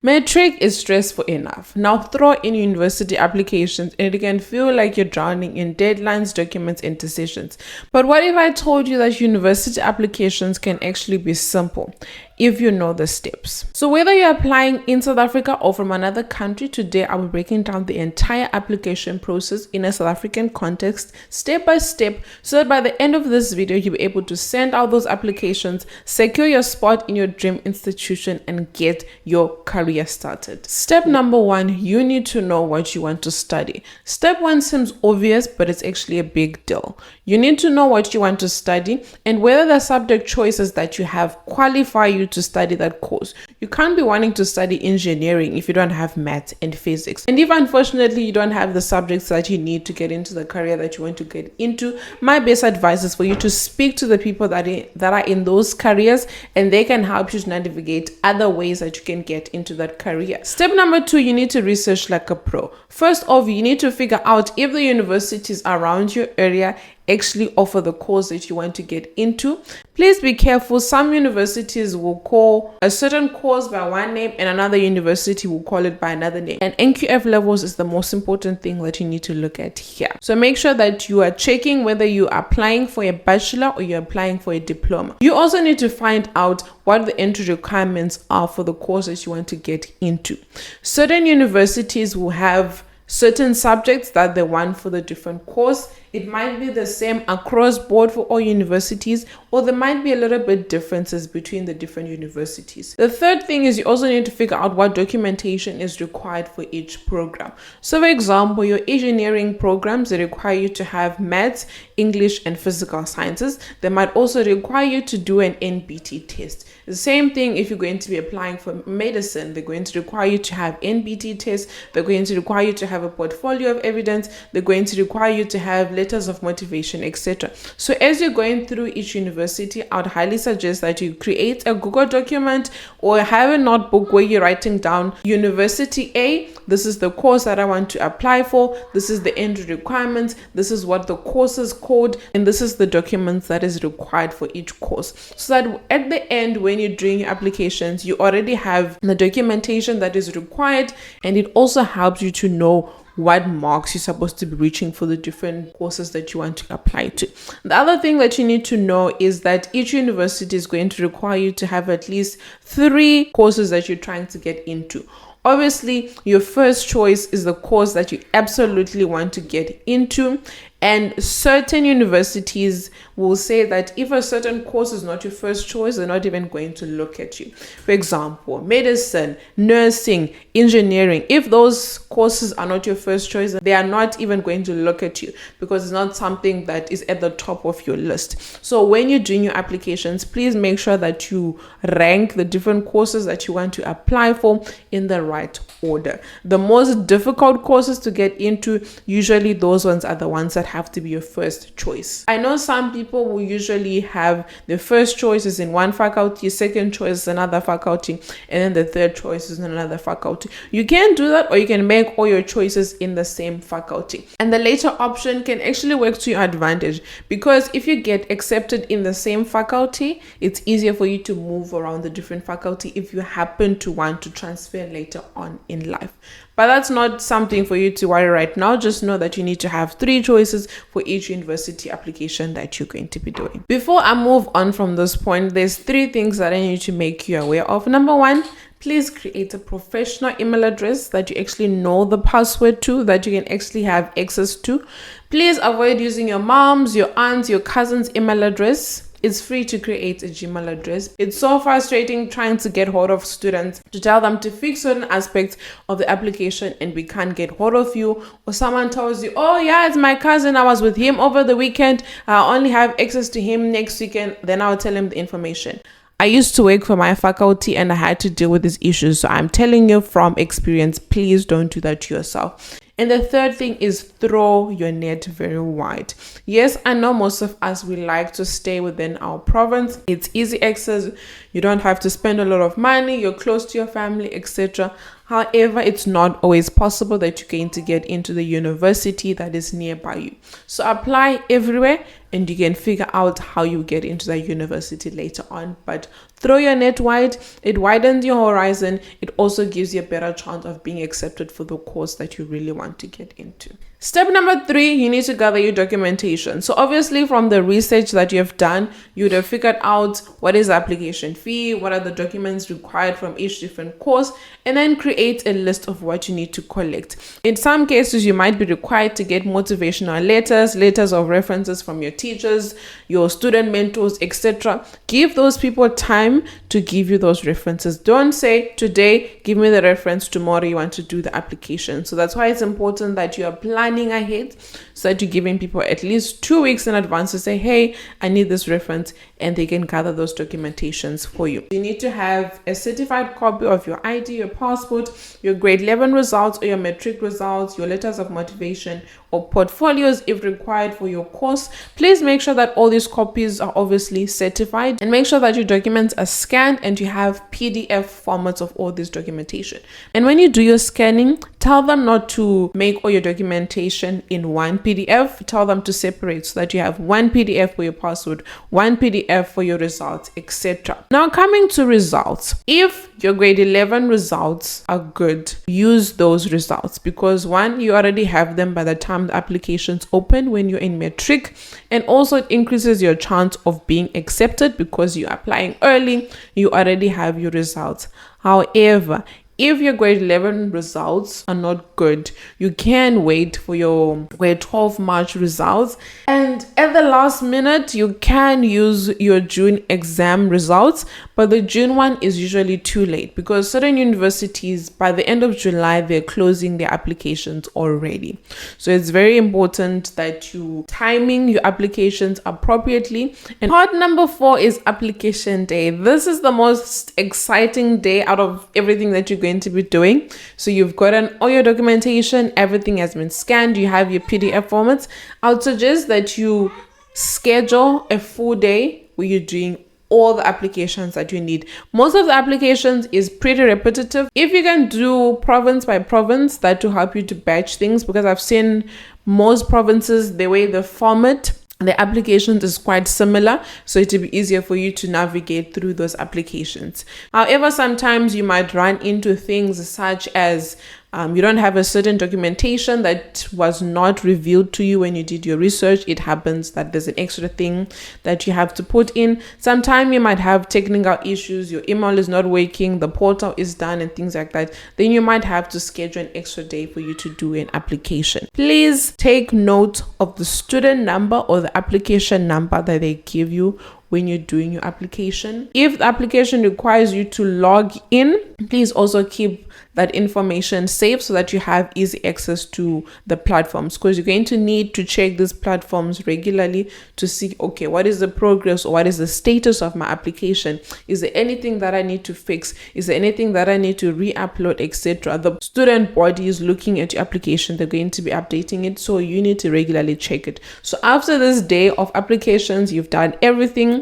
Matric is stressful enough. Now throw in university applications and it can feel like you're drowning in deadlines, documents, and decisions. But what if I told you that university applications can actually be simple if you know the steps? So whether you're applying in South Africa or from another country, today I'll be breaking down the entire application process in a South African context, step by step, so that by the end of this video, you'll be able to send out those applications, secure your spot in your dream institution, and get your career started. Step number 1, you need to know what you want to study. Step 1 seems obvious, but it's actually a big deal. You need to know what you want to study and whether the subject choices that you have qualify you to study that course. You can't be wanting to study engineering if you don't have maths and physics. And if unfortunately you don't have the subjects that you need to get into the career that you want to get into, my best advice is for you to speak to the people that are in those careers, and they can help you to navigate other ways that you can get into that career. Step number 2, you need to research like a pro. First off, you need to figure out if the universities around your area actually offer the course that you want to get into. Please be careful. Some universities will call a certain course by one name and another university will call it by another name. And NQF levels is the most important thing that you need to look at here. So make sure that you are checking whether you are applying for a bachelor or you're applying for a diploma. You also need to find out what the entry requirements are for the course that you want to get into. Certain universities will have certain subjects that they want for the different course. It might be the same across board for all universities, or there might be a little bit differences between the different universities. The third thing is you also need to figure out what documentation is required for each program. So for example, your engineering programs, they require you to have maths, English, and physical sciences. They might also require you to do an NBT test. The same thing if you're going to be applying for medicine, they're going to require you to have NBT tests. They're going to require you to have a portfolio of evidence. They're going to require you to have letters of motivation, etc. So as you're going through each university, I would highly suggest that you create a Google document or have a notebook where you're writing down University A, this is the course that I want to apply for, this is the entry requirements, this is what the course is called, and this is the documents that is required for each course. So that at the end, when you're doing your applications, you already have the documentation that is required, and it also helps you to know what marks you're supposed to be reaching for the different courses that you want to apply to. The other thing that you need to know is that each university is going to require you to have at least 3 courses that you're trying to get into. Obviously, your first choice is the course that you absolutely want to get into. And certain universities will say that if a certain course is not your first choice, they're not even going to look at you. For example, medicine, nursing, engineering. If those courses are not your first choice, they are not even going to look at you because it's not something that is at the top of your list. So when you're doing your applications, please make sure that you rank the different courses that you want to apply for in the right order. The most difficult courses to get into, usually those ones are the ones that have to be your first choice. I know some people will usually have the first choice is in one faculty, second choice is another faculty, and then the third choice is in another faculty. You can do that, or you can make all your choices in the same faculty. And the later option can actually work to your advantage, because if you get accepted in the same faculty, it's easier for you to move around the different faculty if you happen to want to transfer later on in life. But that's not something for you to worry right now. Just know that you need to have 3 choices for each university application that you're going to be doing. Before I move on from this point, there's 3 things that I need to make you aware of. Number 1, please create a professional email address that you actually know the password to, that you can actually have access to. Please avoid using your mom's, your aunt's, your cousin's email address. It's free to create a Gmail address. It's so frustrating trying to get hold of students to tell them to fix certain aspects of the application and we can't get hold of you, or someone tells you, oh yeah, it's my cousin, I was with him over the weekend, I only have access to him next weekend, then I'll tell him the information. I used to work for my faculty and I had to deal with these issues, so I'm telling you from experience, please don't do that to yourself. And the third thing is throw your net very wide. Yes, I know most of us, we like to stay within our province. It's easy access. You don't have to spend a lot of money. You're close to your family, etc. However, it's not always possible that you're going to get into the university that is nearby you. So apply everywhere and you can figure out how you get into that university later on. But throw your net wide, it widens your horizon. It also gives you a better chance of being accepted for the course that you really want to get into. Step number 3, you need to gather your documentation. So obviously from the research that you have done, you would have figured out what is the application fee, what are the documents required from each different course, and then create a list of what you need to collect. In some cases, you might be required to get motivational letters, letters of references from your teachers, your student mentors, etc. Give those people time to give you those references. Don't say, today, give me the reference, tomorrow you want to do the application. So that's why it's important that you are planning ahead, so that you're giving people at least 2 weeks in advance to say, hey, I need this reference, and they can gather those documentations for you. You need to have a certified copy of your ID, your passport, your grade 11 results or your Matric results, your letters of motivation or portfolios if required for your course. Please make sure that all these copies are obviously certified, and make sure that your documents are scanned and you have PDF formats of all this documentation. And when you do your scanning, tell them not to make all your documentation in one PDF. Tell them to separate so that you have one PDF for your password, one PDF for your results, etc. Now coming to results, if your grade 11 results are good, use those results, because one, you already have them by the time the applications open when you're in Matric, and also it increases your chance of being accepted because you're applying early, you already have your results. However, if your grade 11 results are not good, you can wait for your grade 12 March results. And at the last minute, you can use your June exam results, but the June one is usually too late because certain universities, by the end of July, they're closing their applications already. So it's very important that you timing your applications appropriately. And part number 4 is application day. This is the most exciting day out of everything that you're going to be doing. So you've gotten all your documentation, everything has been scanned, you have your PDF formats. I would suggest that you schedule a full day where you're doing all the applications that you need. Most of the applications is pretty repetitive. If you can do province by province, that will help you to batch things, because I've seen most provinces, the way the format the applications is quite similar, so it will be easier for you to navigate through those applications. However, sometimes you might run into things such as you don't have a certain documentation that was not revealed to you when you did your research. It happens that there's an extra thing that you have to put in. Sometimes you might have technical issues, your email is not working, the portal is done and things like that. Then you might have to schedule an extra day for you to do an application. Please take note of the student number or the application number that they give you when you're doing your application. If the application requires you to log in, please also keep that information safe so that you have easy access to the platforms, because you're going to need to check these platforms regularly to see, okay, what is the progress or what is the status of my application? Is there anything that I need to fix? Is there anything that I need to re-upload, etc.? The student body is looking at your application, they're going to be updating it, so you need to regularly check it. So after this day of applications, you've done everything.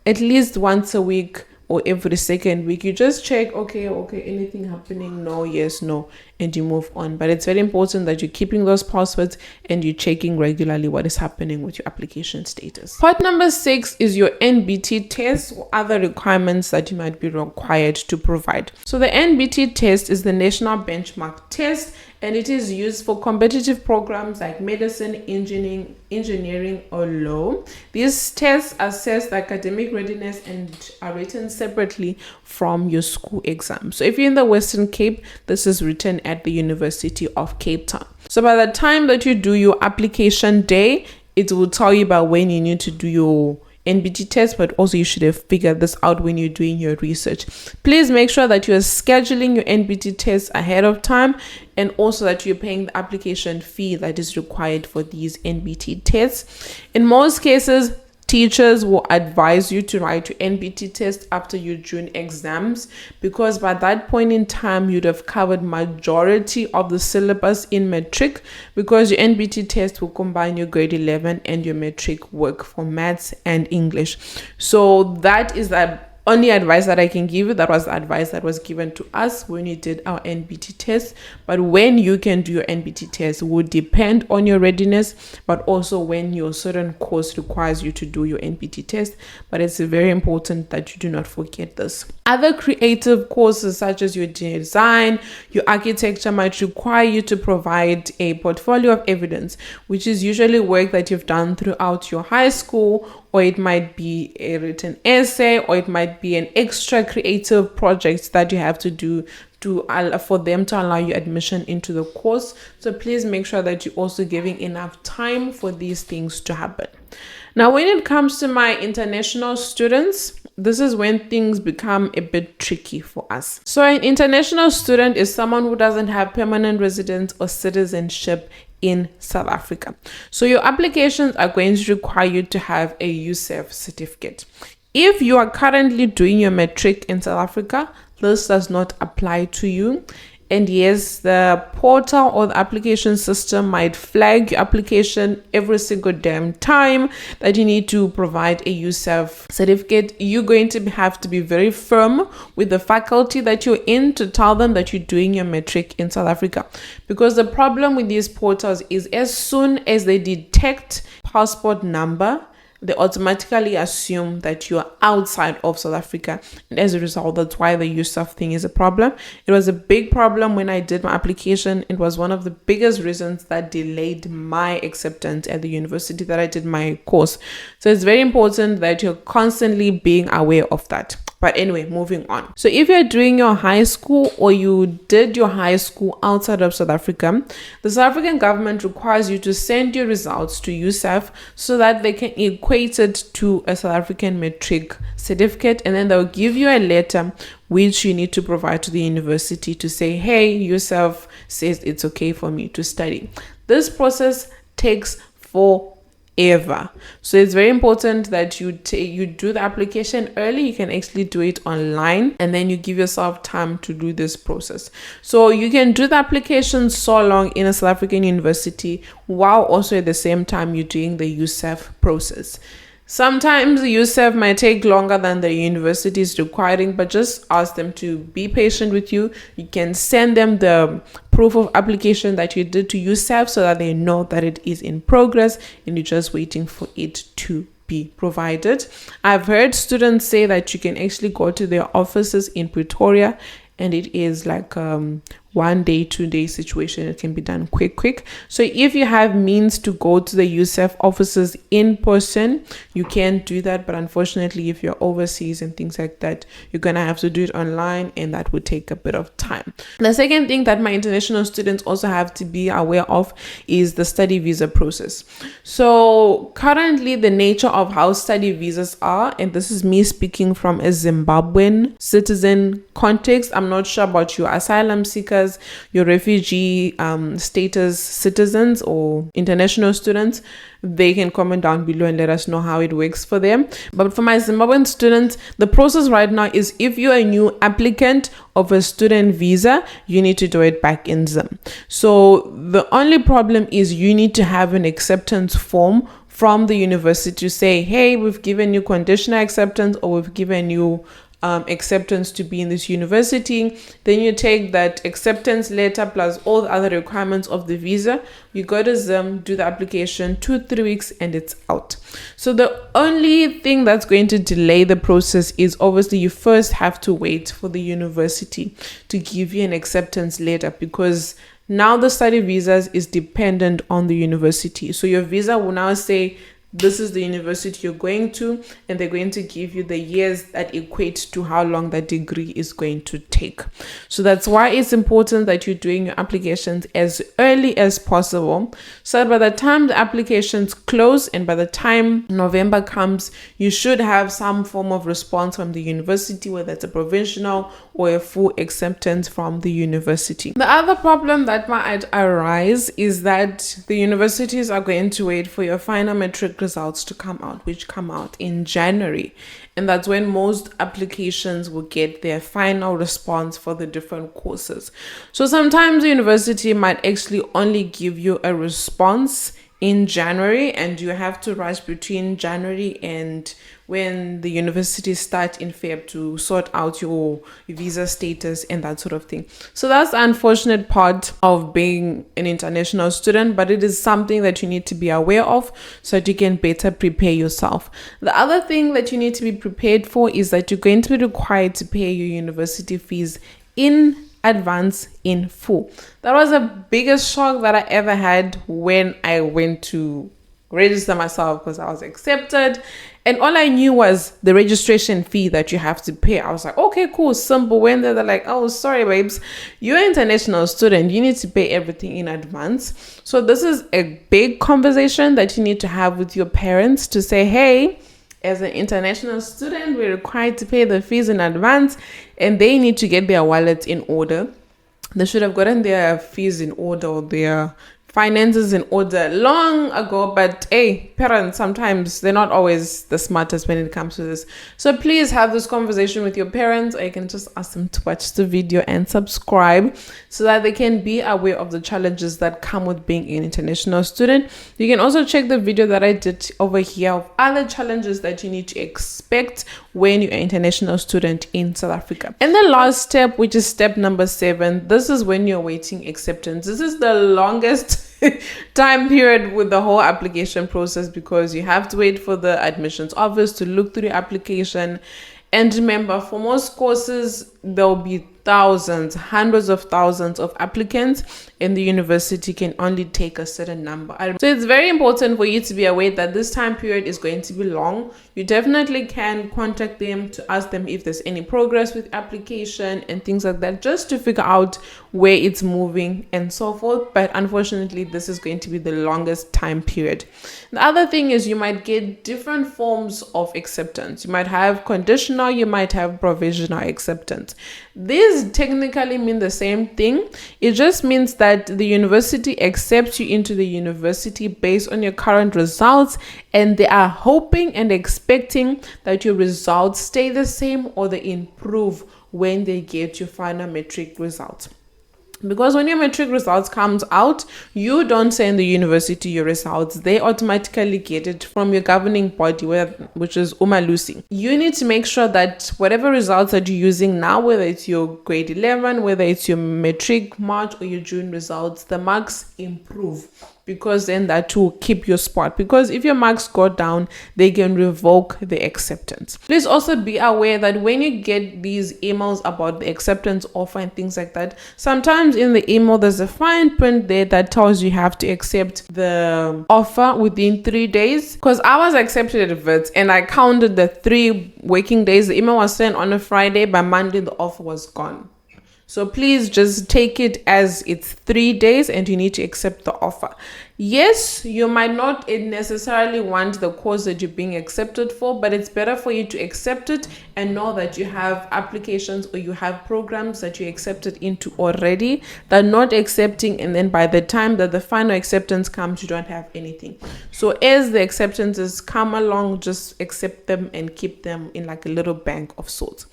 At least once a week or every second week, you just check, okay, anything happening? No, yes, no, and you move on. But it's very important that you're keeping those passwords and you're checking regularly what is happening with your application status. Part number 6 is your NBT test or other requirements that you might be required to provide. So the NBT test is the National Benchmark Test, and it is used for competitive programs like medicine, engineering, or law. These tests assess the academic readiness and are written separately from your school exam. So if you're in the Western Cape, this is written at the University of Cape Town. So by the time that you do your application day, it will tell you about when you need to do your NBT test, but also you should have figured this out when you're doing your research. Please make sure that you're scheduling your NBT test ahead of time, and also that you're paying the application fee that is required for these NBT tests. In most cases, teachers will advise you to write your NBT test after your June exams, because by that point in time, you'd have covered majority of the syllabus in Matric, because your NBT test will combine your grade 11 and your Matric work for maths and English. So that is a only advice that I can give you. That was the advice that was given to us when we did our NBT test. But when you can do your NBT test would depend on your readiness, but also when your certain course requires you to do your NBT test. But it's very important that you do not forget this. Other creative courses such as your design, your architecture might require you to provide a portfolio of evidence, which is usually work that you've done throughout your high school, or it might be a written essay, or it might be an extra creative project that you have to do for them to allow you admission into the course. So please make sure that you're also giving enough time for these things to happen. Now, when it comes to my international students, this is when things become a bit tricky for us. So an international student is someone who doesn't have permanent residence or citizenship in South Africa. So your applications are going to require you to have a USEF certificate. If you are currently doing your Matric in South Africa, this does not apply to you. And yes, the portal or the application system might flag your application every single damn time that you need to provide a USEF certificate. You're going to have to be very firm with the faculty that you're in to tell them that you're doing your Matric in South Africa. Because the problem with these portals is as soon as they detect passport number, they automatically assume that you are outside of South Africa. And as a result, that's why the USEF thing is a problem. It was a big problem when I did my application. It was one of the biggest reasons that delayed my acceptance at the university that I did my course. So it's very important that you're constantly being aware of that. But anyway, moving on. So if you're doing your high school or you did your high school outside of South Africa, the South African government requires you to send your results to USEF so that they can equate it to a South African Matric certificate, and then they'll give you a letter which you need to provide to the university to say, hey, USEF says it's okay for me to study. This process takes forever. So it's very important that you do the application early. You can actually do it online, and then you give yourself time to do this process. So you can do the application so long in a South African university while also at the same time you're doing the USEF process. Sometimes the USEF might take longer than the university is requiring, but just ask them to be patient with you. You can send them the proof of application that you did to USEF so that they know that it is in progress and you're just waiting for it to be provided. I've heard students say that you can actually go to their offices in Pretoria, and it is like 1 day, 2 day situation. It can be done quick. So if you have means to go to the USEF offices in person, you can do that. But unfortunately, if you're overseas and things like that, you're gonna have to do it online, and that would take a bit of time. The second thing that my international students also have to be aware of is the study visa process. So currently, the nature of how study visas are, and this is me speaking from a Zimbabwean citizen context. I'm not sure about your asylum seekers, your refugee status citizens or international students. They can comment down below and let us know how it works for them. But for my Zimbabwean students, the process right now is if you're a new applicant of a student visa, you need to do it back in Zim. So the only problem is you need to have an acceptance form from the university to say, hey, we've given you conditional acceptance, or we've given you acceptance to be in this university. Then you take that acceptance letter plus all the other requirements of the visa. You go to Zim, do the application, 2-3 weeks, and it's out. So the only thing that's going to delay the process is obviously you first have to wait for the university to give you an acceptance letter, because now the study visas is dependent on the university. So your visa will now say, this is the university you're going to, and they're going to give you the years that equate to how long that degree is going to take. So that's why it's important that you're doing your applications as early as possible, so that by the time the applications close and by the time November comes, you should have some form of response from the university, whether it's a provisional or a full acceptance from the university. The other problem that might arise is that the universities are going to wait for your final Matric results to come out, which come out in January, and that's when most applications will get their final response for the different courses. So sometimes the university might actually only give you a response in January, and you have to rush between January and when the universities start in Feb to sort out your visa status and that sort of thing. So that's the unfortunate part of being an international student, but it is something that you need to be aware of so that you can better prepare yourself. The other thing that you need to be prepared for is that you're going to be required to pay your university fees in advance in full. That was the biggest shock that I ever had when I went to register myself, because I was accepted and all I knew was the registration fee that you have to pay. I was like, okay, cool, simple. When they're like, oh, sorry babes, you're an international student, you need to pay everything in advance. So this is a big conversation that you need to have with your parents to say, hey, as an international student, we're required to pay the fees in advance, and they need to get their wallets in order. They should have gotten their fees in order or their finances in order long ago, but hey, parents, sometimes they're not always the smartest when it comes to this. So please have this conversation with your parents, or you can just ask them to watch the video and subscribe so that they can be aware of the challenges that come with being an international student. You can also check the video that I did over here of other challenges that you need to expect when you're an international student in South Africa. And the last step, which is step number 7, this is when you're waiting acceptance. This is the longest time period with the whole application process, because you have to wait for the admissions office to look through the application. And remember, for most courses, there'll be thousands, hundreds of thousands of applicants, and the university can only take a certain number. So it's very important for you to be aware that this time period is going to be long. You definitely can contact them to ask them if there's any progress with application and things like that, just to figure out where it's moving and so forth. But unfortunately, this is going to be the longest time period. The other thing is you might get different forms of acceptance. You might have conditional, you might have provisional acceptance. These technically mean the same thing. It just means that the university accepts you into the university based on your current results, and they are hoping and expecting that your results stay the same or they improve when they get your final matric results. Because when your matric results comes out, you don't send the university your results. They automatically get it from your governing body, which is Umalusi. You need to make sure that whatever results that you're using now, whether it's your grade 11, whether it's your matric March or your June results, the marks improve, because then that will keep your spot. Because if your marks go down, they can revoke the acceptance. Please also be aware that when you get these emails about the acceptance offer and things like that, sometimes in the email there's a fine print there that tells you have to accept the offer within 3 days. Because I was accepted at VITS and I counted the 3 working days. The email was sent on a Friday. By Monday the offer was gone. So please just take it as it's 3 days and you need to accept the offer. Yes, you might not necessarily want the course that you're being accepted for, but it's better for you to accept it and know that you have applications or you have programs that you accepted into already than not accepting, and then by the time that the final acceptance comes, you don't have anything. So as the acceptances come along, just accept them and keep them in like a little bank of sorts.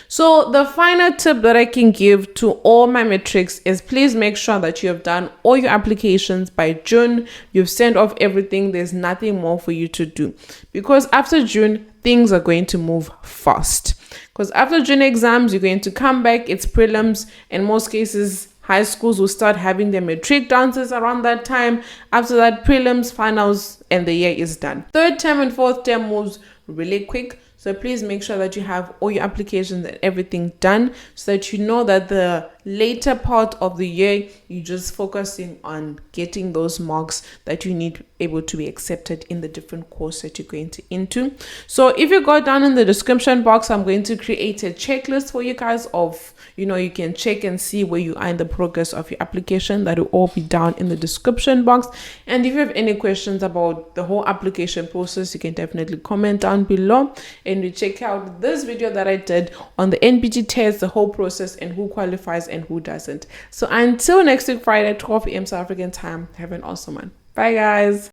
So the final tip that I can give to all my matrics is please make sure that you have done all your applications by June. You've sent off everything. There's nothing more for you to do, because after June things are going to move fast. Because after June exams, you're going to come back, it's prelims. In most cases, high schools will start having their matric dances around that time. After that, prelims, finals, and the year is done. Third term and fourth term moves really quick. So please make sure that you have all your applications and everything done, so that you know that the later part of the year, you're just focusing on getting those marks that you need able to be accepted in the different course that you're going to into. So if you go down in the description box, I'm going to create a checklist for you guys of, you can check and see where you are in the progress of your application. That will all be down in the description box. And if you have any questions about the whole application process, you can definitely comment down below, and you check out this video that I did on the NBT test, the whole process, and who qualifies and who doesn't. So until next week Friday, 12 p.m. South African time, have an awesome one. Bye guys.